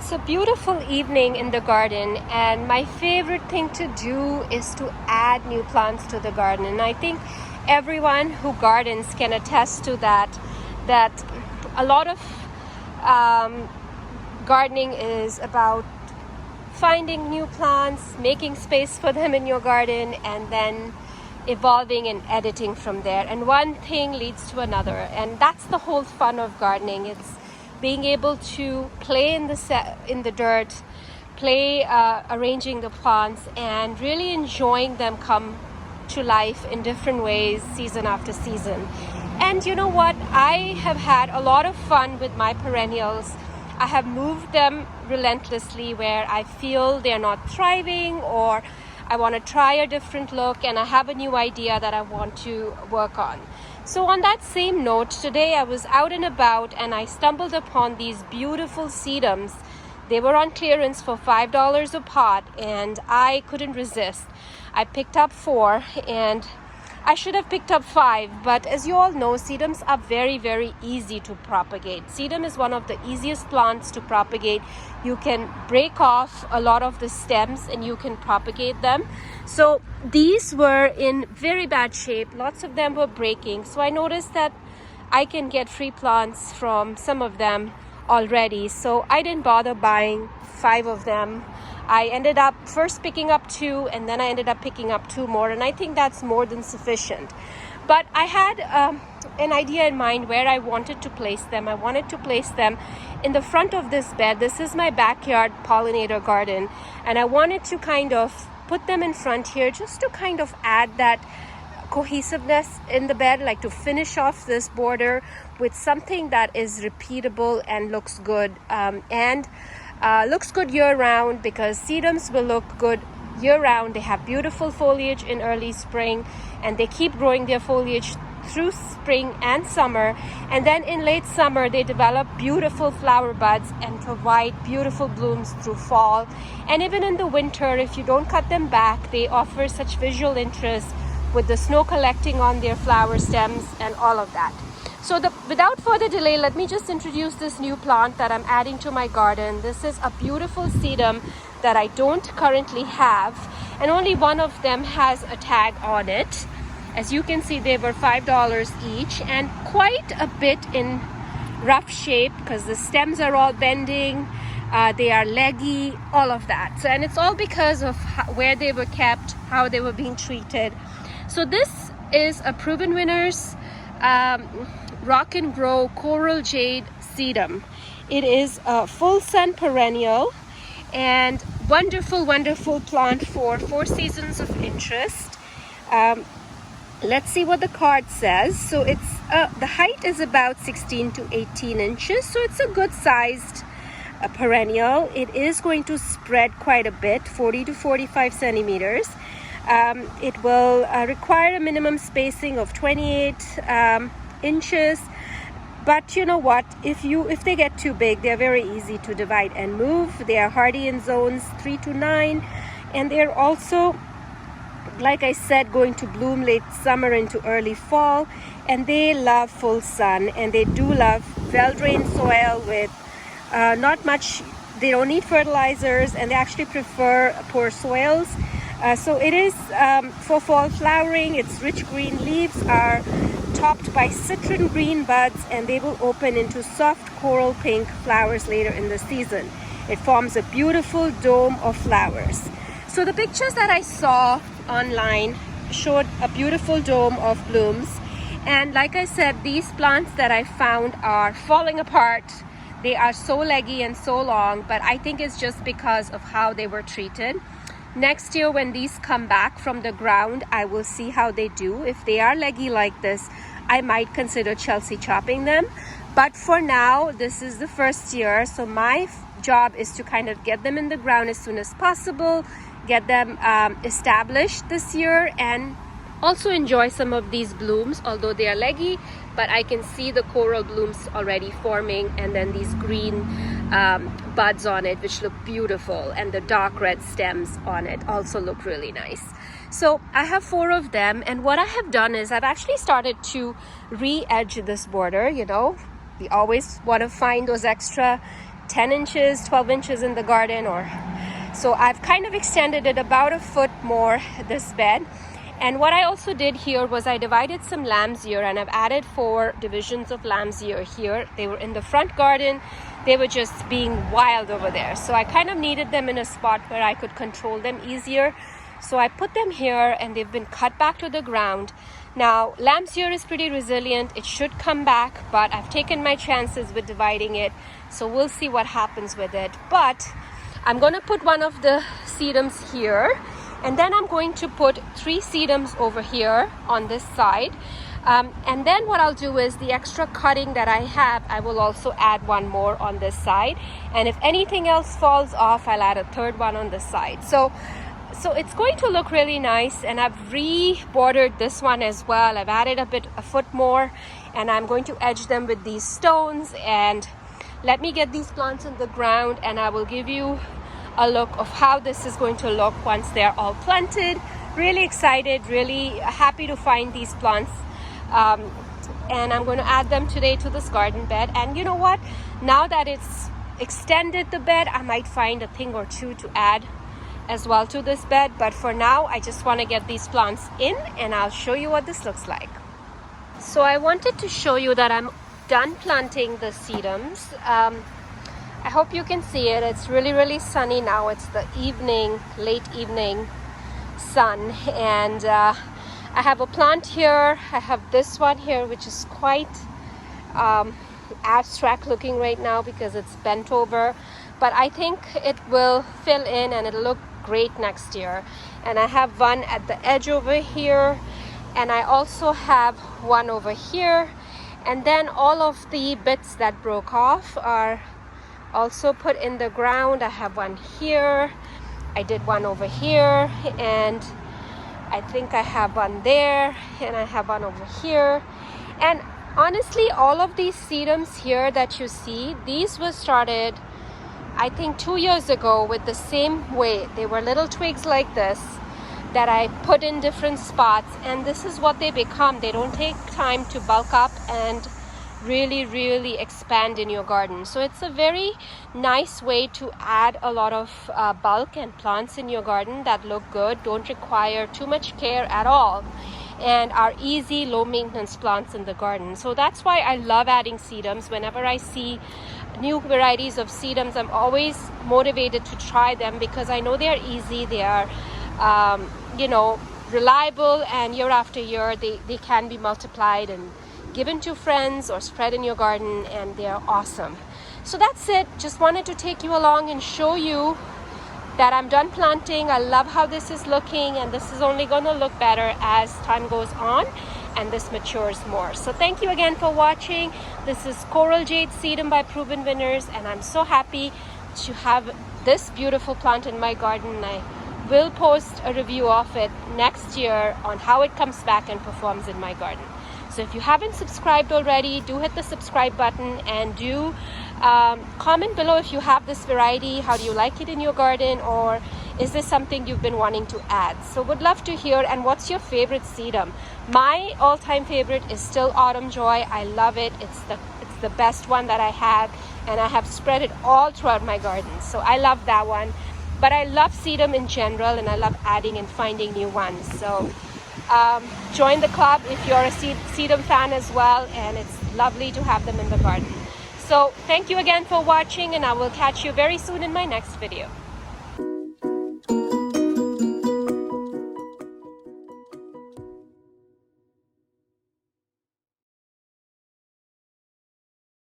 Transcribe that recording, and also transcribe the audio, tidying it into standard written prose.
It's a beautiful evening in the garden, and my favorite thing to do is to add new plants to the garden. And I think everyone who gardens can attest to that a lot of gardening is about finding new plants, making space for them in your garden, and then evolving and editing from there. And one thing leads to another, and that's the whole fun of gardening. It's being able to play in the dirt, play arranging the plants, and really enjoying them come to life in different ways, season after season. And you know what? I have had a lot of fun with my perennials. I have moved them relentlessly where I feel they're not thriving, or I want to try a different look and I have a new idea that I want to work on. So on that same note, today I was out and about and I stumbled upon these beautiful sedums. They were on clearance for $5 a pot and I couldn't resist. I picked up 4 and I should have picked up 5, but as you all know, sedums are very, very easy to propagate. Sedum is one of the easiest plants to propagate. You can break off a lot of the stems and you can propagate them. So these were in very bad shape. Lots of them were breaking. So I noticed that I can get free plants from some of them already. So I didn't bother buying 5 of them. I ended up first picking up 2 and then I ended up picking up 2 more, and I think that's more than sufficient. But I had an idea in mind where I wanted to place them. I wanted to place them in the front of this bed. This is my backyard pollinator garden, and I wanted to kind of put them in front here just to kind of add that cohesiveness in the bed, like to finish off this border with something that is repeatable and looks good, looks good year-round, because sedums will look good year-round. They have beautiful foliage in early spring and they keep growing their foliage through spring and summer, and then in late summer they develop beautiful flower buds and provide beautiful blooms through fall. And even in the winter, if you don't cut them back, they offer such visual interest with the snow collecting on their flower stems and all of that. So without further delay, let me just introduce this new plant that I'm adding to my garden. This is a beautiful sedum that I don't currently have, and only one of them has a tag on it. As you can see, they were $5 each and quite a bit in rough shape because the stems are all bending, they are leggy, all of that. So, and it's all because of where they were kept, how they were being treated. So this is a Proven Winners Rock and Grow Coraljade sedum. It is a full sun perennial and wonderful plant for 4 seasons of interest. Let's see what the card says. So it's the height is about 16 to 18 inches, so it's a good sized perennial. It is going to spread quite a bit, 40 to 45 centimeters. It will require a minimum spacing of 28 inches, but you know what, if they get too big, they're very easy to divide and move. They are hardy in zones 3 to 9, and they're also, like I said, going to bloom late summer into early fall, and they love full sun, and they do love well-drained soil with not much. They don't need fertilizers, and they actually prefer poor soils. So it is for fall flowering. Its rich green leaves are topped by citron green buds, and they will open into soft coral pink flowers later in the season. It forms a beautiful dome of flowers. So the pictures that I saw online showed a beautiful dome of blooms, and like I said, these plants that I found are falling apart. They are so leggy and so long, but I think it's just because of how they were treated. Next year, when these come back from the ground, I will see how they do. If they are leggy like this, I might consider Chelsea chopping them. But for now, this is the first year, so my job is to kind of get them in the ground as soon as possible, get them established this year, and also enjoy some of these blooms, although they are leggy, but I can see the coral blooms already forming, and then these green buds on it, which look beautiful, and the dark red stems on it also look really nice. So I have 4 of them, and what I have done is I've actually started to re-edge this border. You know, we always want to find those extra 10 inches, 12 inches in the garden, or so I've kind of extended it about a foot more, this bed. And what I also did here was I divided some lamb's ear, and I've added 4 divisions of lamb's ear here. They were in the front garden. They were just being wild over there. So I kind of needed them in a spot where I could control them easier. So I put them here, and they've been cut back to the ground. Now, lamb's ear is pretty resilient. It should come back, but I've taken my chances with dividing it. So we'll see what happens with it. But I'm going to put one of the sedums here. And then I'm going to put 3 sedums over here on this side. And then what I'll do is the extra cutting that I have, I will also add one more on this side. And if anything else falls off, I'll add a 3rd one on this side. So it's going to look really nice. And I've re-bordered this one as well. I've added a foot more. And I'm going to edge them with these stones. And let me get these plants in the ground, and I will give you a look of how this is going to look once they're all planted. Really excited, really happy to find these plants. And I'm going to add them today to this garden bed. And you know what? Now that it's extended the bed, I might find a thing or two to add as well to this bed. But for now, I just want to get these plants in, and I'll show you what this looks like. So I wanted to show you that I'm done planting the sedums. I hope you can see it. It's really, really sunny now. It's the evening, late evening sun. And I have a plant here. I have this one here, which is quite abstract looking right now because it's bent over. But I think it will fill in and it'll look great next year. And I have one at the edge over here. And I also have one over here. And then all of the bits that broke off are also put in the ground. I have one here, I did one over here, and I think I have one there, and I have one over here. And honestly, all of these sedums here that you see, these were started I think 2 years ago with the same way. They were little twigs like this that I put in different spots, and this is what they become. They don't take time to bulk up and really expand in your garden. So it's a very nice way to add a lot of bulk and plants in your garden that look good, don't require too much care at all, and are easy, low maintenance plants in the garden. So that's why I love adding sedums. Whenever I see new varieties of sedums, I'm always motivated to try them because I know they are easy, they are reliable, and year after year they can be multiplied and given to friends or spread in your garden, and they are awesome. So that's it. Just wanted to take you along and show you that I'm done planting. I love how this is looking, and this is only going to look better as time goes on and this matures more. So thank you again for watching. This is Coraljade Sedum by Proven Winners, and I'm so happy to have this beautiful plant in my garden. I will post a review of it next year on how it comes back and performs in my garden. So if you haven't subscribed already, do hit the subscribe button, and do comment below if you have this variety. How do you like it in your garden, or is this something you've been wanting to add? So would love to hear. And what's your favorite sedum? My all-time favorite is still Autumn Joy. I love it. It's the best one that I have, and I have spread it all throughout my garden. So I love that one. But I love sedum in general, and I love adding and finding new ones. So join the club if you're a sedum fan as well, and it's lovely to have them in the garden. So thank you again for watching, and I will catch you very soon in my next video.